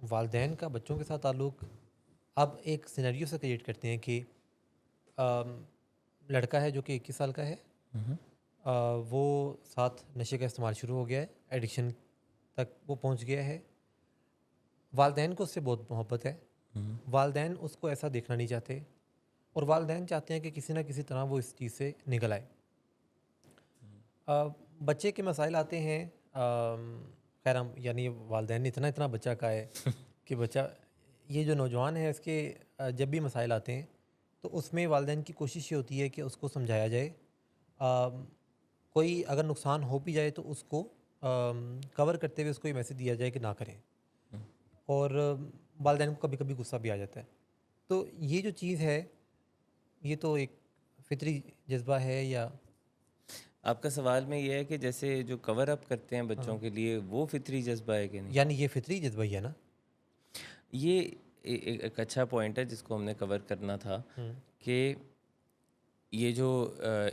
वालदेन का बच्चों के साथ ताल्लुक़ अब एक सिनेरियो से क्रिएट करते हैं कि अम, लड़का है जो कि 21 साल का है। हम्म। वो साथ नशे का इस्तेमाल शुरू हो गया है, एडिक्शन तक वो पहुंच गया है। वालदेन को उससे बहुत मोहब्बत है। हम्म। वालदेन उसको ऐसा देखना नहीं चाहते और वालदेन चाहते हैं कि किसी ना किसी तरह वो इस चीज़ से निकल आए। बच्चे के मसाइल आते हैं। खैर हम यानी वालदेन इतना इतना बच्चा का है कि बच्चा ये जो नौजवान है इसके जब भी मसाइल आते हैं तो उसमें वालदेन की कोशिश ये होती है कि उसको समझाया जाए। कोई अगर नुकसान हो भी जाए तो उसको कवर करते हुए उसको ये मैसेज दिया जाए कि ना करें। और वालदेन को कभी कभी गुस्सा भी आ जाता है। तो ये जो चीज़ है ये तो एक फितरी जज्बा है या आपका सवाल में ये है कि जैसे जो कवर अप करते हैं बच्चों हाँ, के लिए वो फितरी जज्बा है कि नहीं? यानी ये फितरी जज्बा ही है ना। ये एक अच्छा पॉइंट है जिसको हमने कवर करना था हम्म, कि ये जो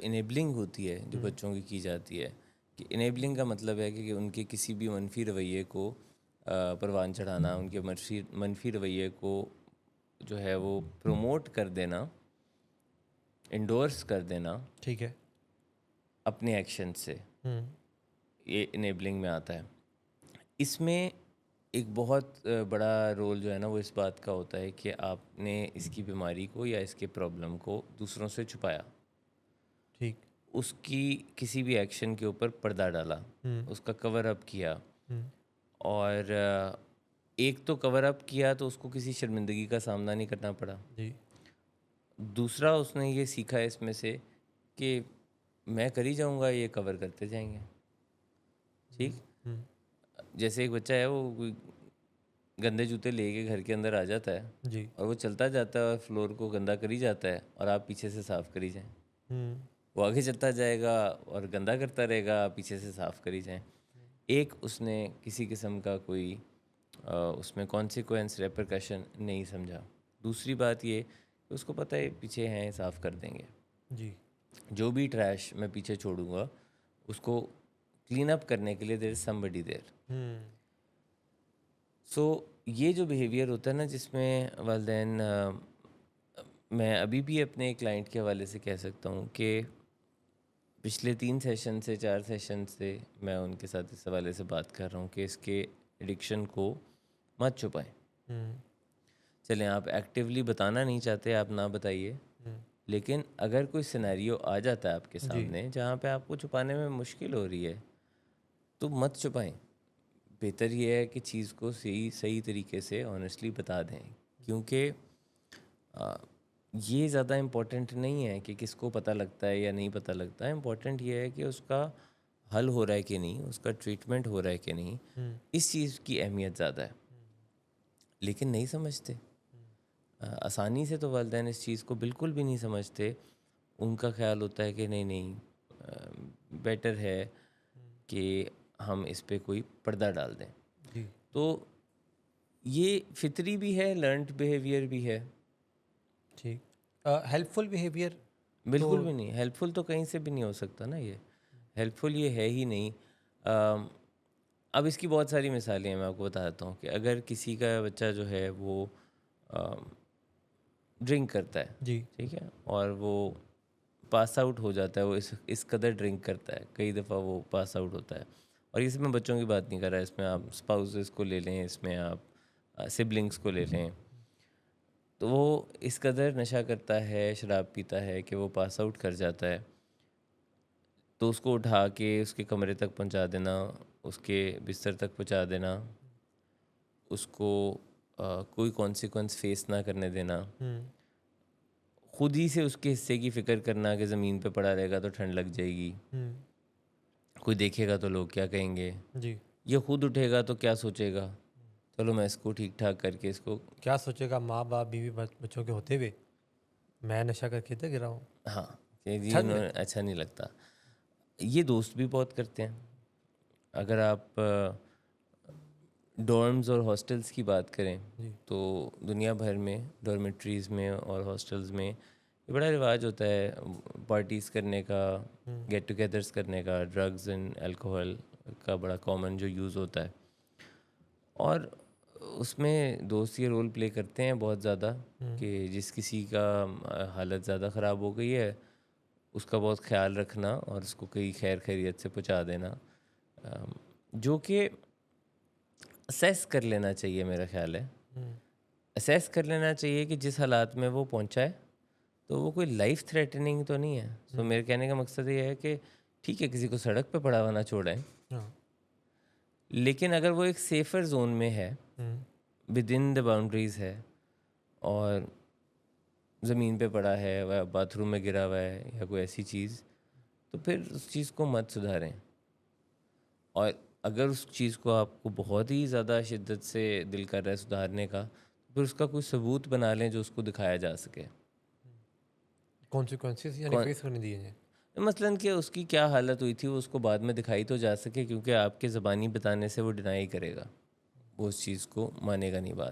इनेबलिंग होती है जो हम्म, बच्चों की जाती है, कि इनेबलिंग का मतलब है कि उनके किसी भी मनफी रवैये को परवान चढ़ाना, उनके मनफी रवैये को जो है वो प्रमोट कर देना, इंडोर्स कर देना ठीक है। अपने एक्शन से, हम्म, ये इनेबलिंग में आता है। इसमें एक बहुत बड़ा रोल जो है ना वो इस बात का होता है कि आपने इसकी बीमारी को या इसके प्रॉब्लम को दूसरों से छुपाया, ठीक। उसकी किसी भी एक्शन के ऊपर पर्दा डाला, हम्म, उसका कवर अप किया। हम्म, और एक तो कवर अप किया तो उसको किसी शर्मिंदगी का सामना नहीं करना पड़ा। जी। दूसरा उसने ये सीखा इसमें से कि मैं कर ही जाऊंगा, ये कवर करते जाएंगे। हम्म, ठीक, हम्म, जैसे एक बच्चा है वो कोई गंदे जूते लेके घर के अंदर आ जाता है जी। और वो चलता जाता है और फ्लोर को गंदा करी जाता है और आप पीछे से साफ़ करी जाएं। हम्म, वो आगे चलता जाएगा और गंदा करता रहेगा, आप पीछे से साफ़ करी जाएं। एक उसने किसी किस्म का कोई उसमें कॉन्सिक्वेंस रेपरकशन नहीं समझा। दूसरी बात ये कि उसको पता है पीछे हैं, साफ़ कर देंगे। जी। जो भी ट्रैश मैं पीछे छोड़ूंगा उसको क्लीन अप करने के लिए देयर इज़ समबडी देयर। हम्म, सो ये जो बिहेवियर होता है ना जिसमें वालदेन, मैं अभी भी अपने क्लाइंट के हवाले से कह सकता हूँ कि पिछले 3 सेशन से 4 सेशन से मैं उनके साथ इस हवाले से बात कर रहा हूँ कि इसके एडिक्शन को मत छुपाएं। हम्म, चलें, आप एक्टिवली बताना नहीं चाहते, आप ना बताइए, हम्म, लेकिन अगर कोई सिनेरियो आ जाता है आपके जी। सामने जहाँ पे आपको छुपाने में मुश्किल हो रही है तो मत छुपाएं। बेहतर ये है कि चीज़ को सही सही तरीके से ऑनेस्टली बता दें, क्योंकि आ, ये ज़्यादा इम्पोर्टेंट नहीं है कि किसको पता लगता है या नहीं पता लगता है। इम्पोर्टेंट ये है कि उसका हल हो रहा है कि नहीं, उसका ट्रीटमेंट हो रहा है कि नहीं। हम्म, इस चीज़ की अहमियत ज़्यादा है, लेकिन नहीं समझते। आसानी से तो वालिदैन इस चीज़ को बिल्कुल भी नहीं समझते। उनका ख्याल होता है कि नहीं नहीं, बेटर है कि हम इस पे कोई पर्दा डाल दें। जी। तो ये फितरी भी है, लर्नड बिहेवियर भी है। ठीक। हेल्पफुल बिहेवियर तो बिल्कुल भी नहीं, हेल्पफुल तो कहीं से भी नहीं हो सकता ना, ये हेल्पफुल ये है ही नहीं। अम, अब इसकी बहुत सारी मिसालें हैं, मैं आपको बता देता हूँ कि अगर किसी का बच्चा जो है वो ड्रिंक करता है, जी। ठीक है, और वो पास आउट हो जाता है, वो इस कदर ड्रिंक करता है, कई दफ़ा वो पास आउट होता है। और इसमें बच्चों की बात नहीं कर रहा, इसमें आप स्पाउसेस को ले लें, इसमें आप सिबलिंग्स को ले लें। तो वो इस कदर नशा करता है, शराब पीता है कि वो पास आउट कर जाता है। तो उसको उठा के उसके कमरे तक पहुंचा देना, उसके बिस्तर तक पहुंचा देना, उसको कोई कॉन्सिक्वेंस फेस ना करने देना, हम्म, खुद ही से उसके हिस्से की फ़िक्र करना कि ज़मीन पे पड़ा रहेगा तो ठंड लग जाएगी, हम्म, कोई देखेगा तो लोग क्या कहेंगे, जी। ये खुद उठेगा तो क्या सोचेगा, चलो मैं इसको ठीक ठाक करके इसको। क्या सोचेगा माँ बाप बीवी बच्चों के होते हुए मैं नशा करके तो गिरा हूँ हाँ, कि जी ठंड में। इन्होंने अच्छा नहीं लगता। ये दोस्त भी बहुत करते हैं। अगर आप डॉर्म्स और हॉस्टल्स की बात करें जी। तो दुनिया भर में डॉर्मेट्रीज़ में और हॉस्टल्स में ये बड़ा रिवाज होता है पार्टीज़ करने का, हम्म, गेट टुगेदर्स करने का, ड्रग्स एंड अल्कोहल का बड़ा कॉमन जो यूज़ होता है। और उसमें दोस्त ये रोल प्ले करते हैं बहुत ज़्यादा कि जिस किसी का हालत ज़्यादा ख़राब हो गई है उसका बहुत ख्याल रखना और उसको कई खैर खैरियत से पहुंचा देना, जो कि असेस कर लेना चाहिए। मेरा ख्याल है असेस कर लेना चाहिए कि जिस हालात में वो पहुंचा है तो वो कोई लाइफ थ्रेटनिंग तो नहीं है। तो मेरे कहने का मकसद ये है कि ठीक है किसी को सड़क पे पड़ा हुआ ना छोड़ें, हाँ। लेकिन अगर वो एक सेफ़र जोन में है, विद इन द बाउंड्रीज़ है और ज़मीन पे पड़ा है या बाथरूम में गिरा हुआ है या कोई ऐसी चीज़, तो फिर उस चीज़ को मत सुधारें। और अगर उस चीज़ को आपको बहुत ही ज़्यादा शिद्दत से दिल कर रहा है सुधारने का, तो फिर उसका कोई सबूत बना लें जो उसको दिखाया जा सके। कॉन्सिक्वेंसेस यानी कौन फेस करने दिए हैं। मसलन कि उसकी क्या हालत हुई थी वो उसको बाद में दिखाई तो जा सके, क्योंकि आपके ज़बानी बताने से वो डिनाई करेगा, वो उस चीज़ को मानेगा नहीं बाद में।